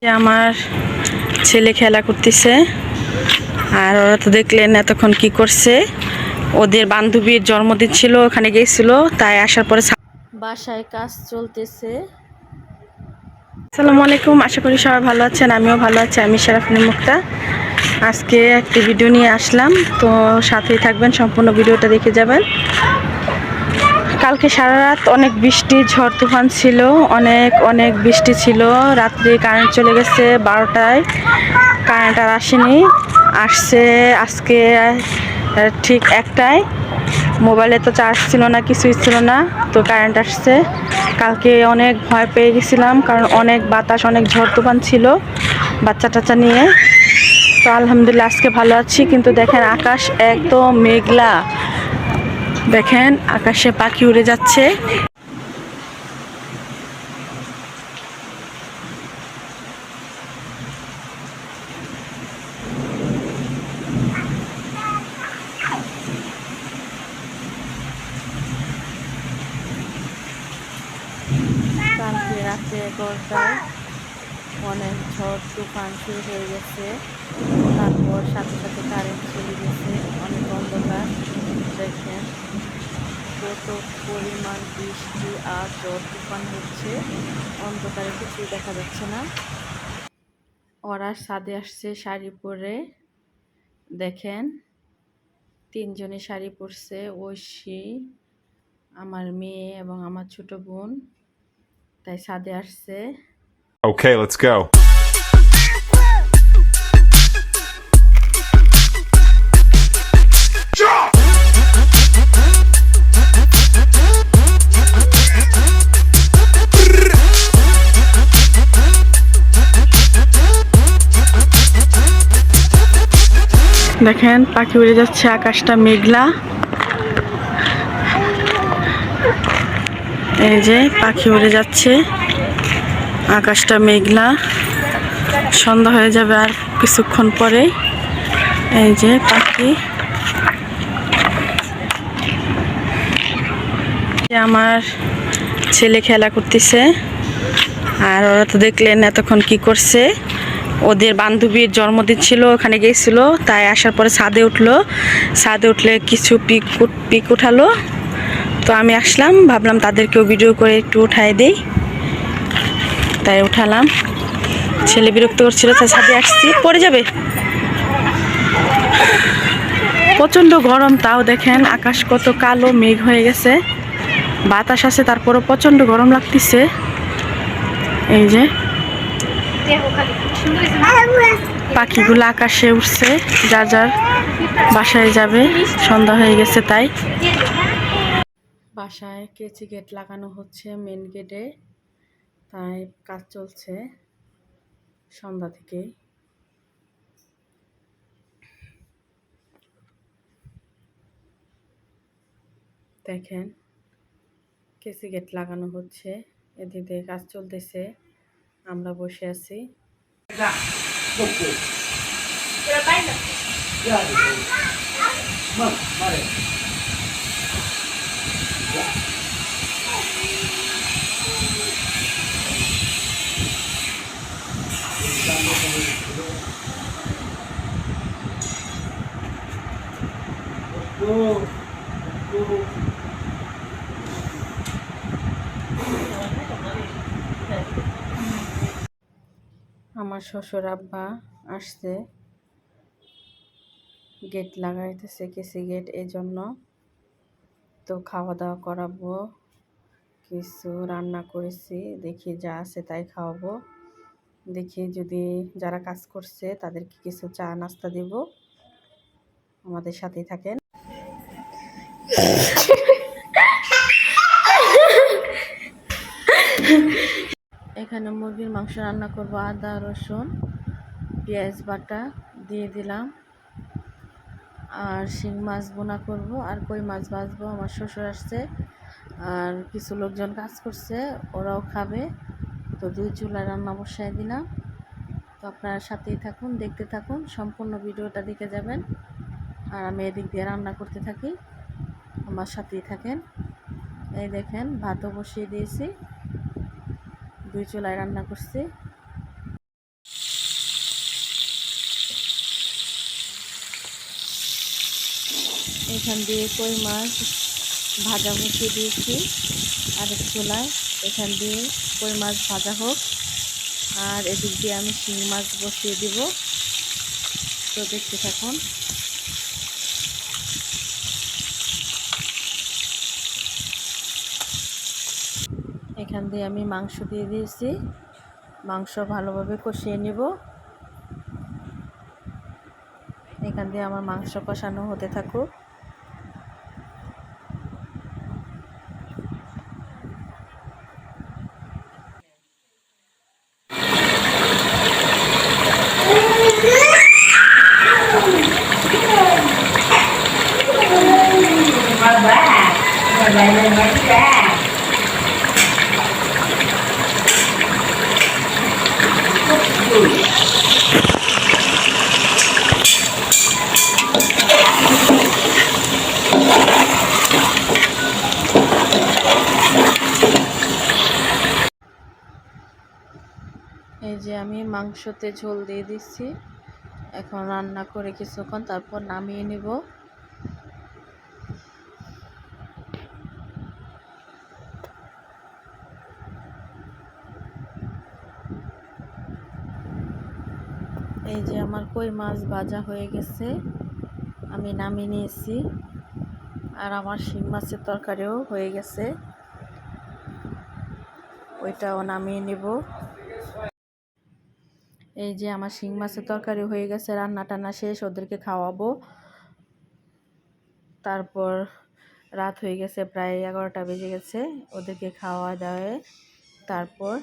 আমার ছেলে খেলা করতেছে আর ওরা তো দেখলেন এতক্ষণ কি করছে। ওদের বান্ধবীর জন্মদিন ছিল, ওখানে গিয়েছিল, তাই আসার পরে বাসায় কাজ চলতেছে। আসসালামু আলাইকুম, আশা করি সবাই ভালো আছেন, আমিও ভালো আছি। আমি শারাফিন মুক্তা। আজকে একটি ভিডিও নিয়ে আসলাম, তো সাথেই থাকবেন, সম্পূর্ণ ভিডিওটা দেখে যাবেন। কালকে সারা রাত অনেক বৃষ্টি, ঝড় তুফান ছিল, অনেক বৃষ্টি ছিল। রাত্রে কারেন্ট চলে গেছে 12টায়, কারেন্ট আর আসেনি। আসছে আজকে ঠিক 1টায়। মোবাইলে তো চার্জ ছিল না, কিছুই ছিল না, তো কারেন্ট আসছে। কালকে অনেক ভয় পেয়ে গেছিলাম, কারণ অনেক বাতাস, অনেক ঝড় তুফান ছিল বাচ্চা টাচ্চা নিয়ে। তো আলহামদুলিল্লাহ আজকে ভালো আছি। কিন্তু দেখেন আকাশ একদম মেঘলা, দেখেন আকাশে পাখি উড়ে যাচ্ছে। কালকে রাত্রে 11টায় অনেক ঝড় তুফান শুরু হয়ে গেছে, তারপর সাথে সাথে কারেন্ট চলে গেছে, অনেক অন্ধকার। দেখেন কত পরিমাণ বৃষ্টি আর ঝড় তুফান হচ্ছে, অন্ধকারে কিছুই দেখা যাচ্ছে না। ওরা ছাদে আসছে শাড়ি পরে, দেখেন 3জনে শাড়ি পরছে, ঐশী, আমার মেয়ে এবং আমার ছোট বোন, তাই ছাদে আসছে। Okay, let's go. দেখেন পাখি উড়ে যাচ্ছে, আকাশটা মেঘলা। এই যে পাখি উড়ে যাচ্ছে, আকাশটা মেঘলা, সন্ধ্যা হয়ে যাবে আর কিছুক্ষণ পরে। এই যে পাখি। আমার ছেলে খেলা করতেছে আর ওরা তো দেখলেন এতক্ষণ কি করছে। ওদের বান্ধবীর জন্মদিন ছিল, ওখানে গিয়েছিল, তাই আসার পরে ছাদে উঠলো। ছাদে উঠলে কিছু পিক উঠালো, তো আমি আসলাম, ভাবলাম তাদেরকেও ভিডিও করে একটু উঠাই দেই, তাই উঠালাম। ছেলে বিরক্ত করছিল, তাই ছাদে আসছি। পড়ে যাবে, প্রচণ্ড গরম। তাও দেখেন আকাশ কত কালো মেঘ হয়ে গেছে, বাতাস আছে, তারপরও প্রচণ্ড গরম লাগতেছে। এই যে পাখিগুলো আকাশে উঠছে, যার যার বাসায় যাবে, সন্ধ্যা হয়ে গেছে তাই। বাসায় কেচি গেট লাগানো হচ্ছে মেন গেটে, তাই কাজ চলছে সন্ধ্যা থেকে। দেখেন কেসি গেট লাগানো হচ্ছে, এদিকে কাজ চলতেছে, আমরা বসে আছি। আমার শ্বশুর আব্বা আসছে, গেট লাগাইতেছে কেসি গেট, এই জন্য। তো খাওয়া দাওয়া করাবো, কিছু রান্না করেছি, দেখি যা আছে তাই খাওয়াবো। দেখি যদি যারা কাজ করছে তাদেরকে কিছু চা নাস্তা দিব। আমাদের সাথেই থাকেন। এখানে মুরগির মাংস রান্না করব, আদা রসুন পেঁয়াজ বাটা দিয়ে দিলাম, আর শিং মাছ বোনা করব, আর কই মাছ ভাজবো। আমার শ্বশুর আসছে আর কিছু লোকজন কাজ করছে, ওরাও খাবে, তো 2 চুলায় রান্না বসায় দিলাম। তো আপনারা সাথেই থাকুন, দেখতে থাকুন, সম্পূর্ণ ভিডিওটা দেখে যাবেন। আর আমি এদিক দিয়ে রান্না করতে থাকি, আমার সাথেই থাকেন। এই দেখেন ভাতও বসিয়ে দিয়েছি, 2 চুলায় রান্না করছি। এখান দিয়ে কই মাছ ভাজা বসিয়ে দিয়েছি আরেক চুলায়। এখান দিয়ে কই মাছ ভাজা হোক, আর এদিক দিয়ে আমি শিং মাছ বসিয়ে দিব। তো দেখতে থাকুন। এখান দিয়ে আমি মাংস দিয়ে দিয়েছি, মাংস ভালোভাবে কষিয়ে নিব। এখান দিয়ে আমার মাংস কষানো হতে থাকুক। এই যে আমি মাংসতে ঝোল দিয়ে দিচ্ছি। এখন রান্না করে কিছুক্ষণ তারপর নামিয়ে নিব। এই যে আমার কই মাছ ভাজা হয়ে গেছে, আমি নামিয়ে নিয়েছি। আর আমার শিং মাছের তরকারিও হয়ে গেছে, ওইটাও নামিয়ে নিব। এই যে আমার শিং মাছের তরকারি হয়ে গেছে, রান্না টান্না শেষ, ওদেরকে খাওয়াবো। তারপর রাত হয়ে গেছে, প্রায় 11টা বেজে গেছে। ওদেরকে খাওয়া দাওয়ায় তারপর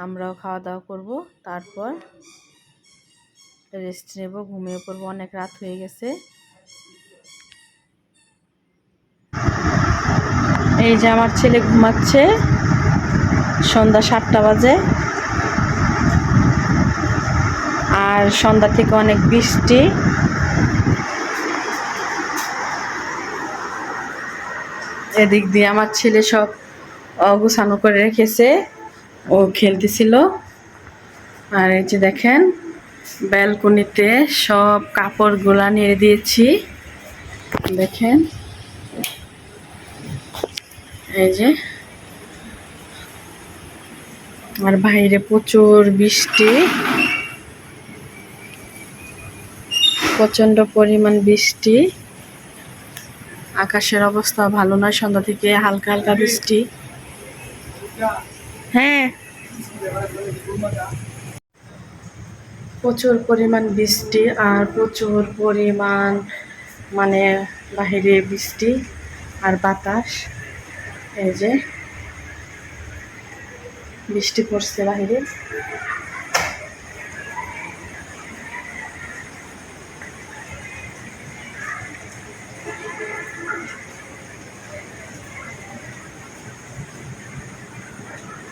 আমরাও খাওয়া দাওয়া করব, তারপর রেস্ট নেব, ঘুমিয়ে পড়বো, অনেক রাত হয়ে গেছে। এই যে আমার ছেলে ঘুমাচ্ছে, সন্ধ্যা 7টা বাজে। আর সন্ধ্যা থেকে অনেক বৃষ্টি। এদিক দিয়ে আমার ছেলে সব অগুছানো করে রেখেছে, ও খেলতেছিল। আর এই যে দেখেন, ব্যালকনিতে সব কাপড়গুলা নিয়ে দিয়েছি, দেখেন। এই যে, আর বাইরে প্রচুর বৃষ্টি, প্রচন্ড পরিমাণ বৃষ্টি। আকাশের অবস্থা ভালো নয়, সন্ধ্যা থেকে হালকা হালকা বৃষ্টি। হ্যাঁ, প্রচুর পরিমাণ বৃষ্টি আর প্রচুর পরিমাণ মানে বাহিরে বৃষ্টি আর বাতাস। এই যে বৃষ্টি পড়ছে বাহিরে।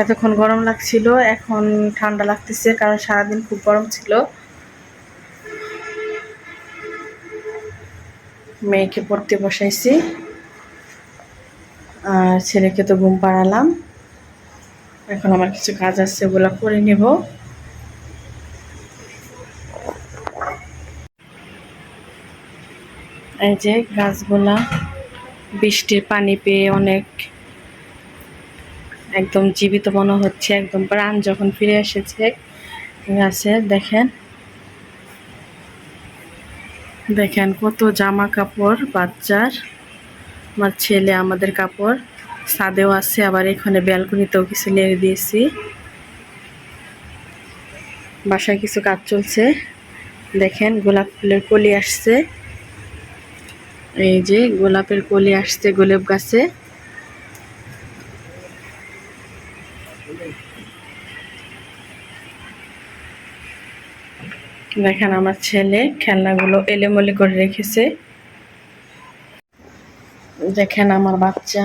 এতক্ষণ গরম লাগছিল, এখন ঠান্ডা লাগতেছে, কারণ সারাদিন খুব গরম ছিল। মেয়েকে পড়তে বসাইছি আর ছেলেকে তো ঘুম পাড়ালাম। এখন আমার কিছু কাজ আছে, ওগুলো করে নেব। এই যে গাছগুলা বৃষ্টির পানি পেয়ে অনেক একদম জীবিত মনে হচ্ছে, একদম প্রাণ যখন ফিরে এসেছে গাছে। দেখেন দেখেন কত জামা কাপড় বাচ্চার, আমার ছেলে, আমাদের কাপড় ছাদেও আছে, আবার এখানে ব্যালকনিতেও কিছু নেড়ে দিয়েছি। বাসায় কিছু কাজ চলছে। দেখেন গোলাপ ফুলের কলি আসছে, এই যে গোলাপের কলি আসছে গোলাপ গাছে। দেখেন আমার ছেলে খেলনাগুলো এলোমেলো করে রেখেছে। দেখেন আমার বাচ্চা,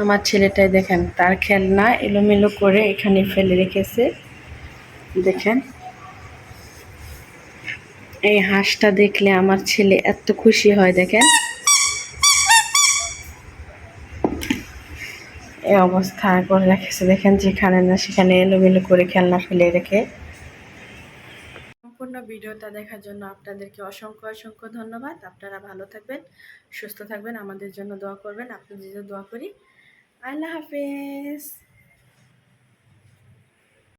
আমার ছেলেটাই দেখেন তার খেলনা এলোমেলো করে এখানে ফেলে রেখেছে। দেখেন এই হাঁসটা দেখলে আমার ছেলে এত খুশি হয়। দেখেন এই অবস্থা করে রেখেছে, দেখেন যেখানে না সেখানে এলোমেলো করে খেলনা ফেলে রেখে। সম্পূর্ণ ভিডিওটা দেখার জন্য আপনাদেরকে অসংখ্য অসংখ্য ধন্যবাদ। আপনারা ভালো থাকবেন, সুস্থ থাকবেন, আমাদের জন্য দোয়া করবেন, আপনাদের জন্য দোয়া করি। আল্লাহ হাফেজ।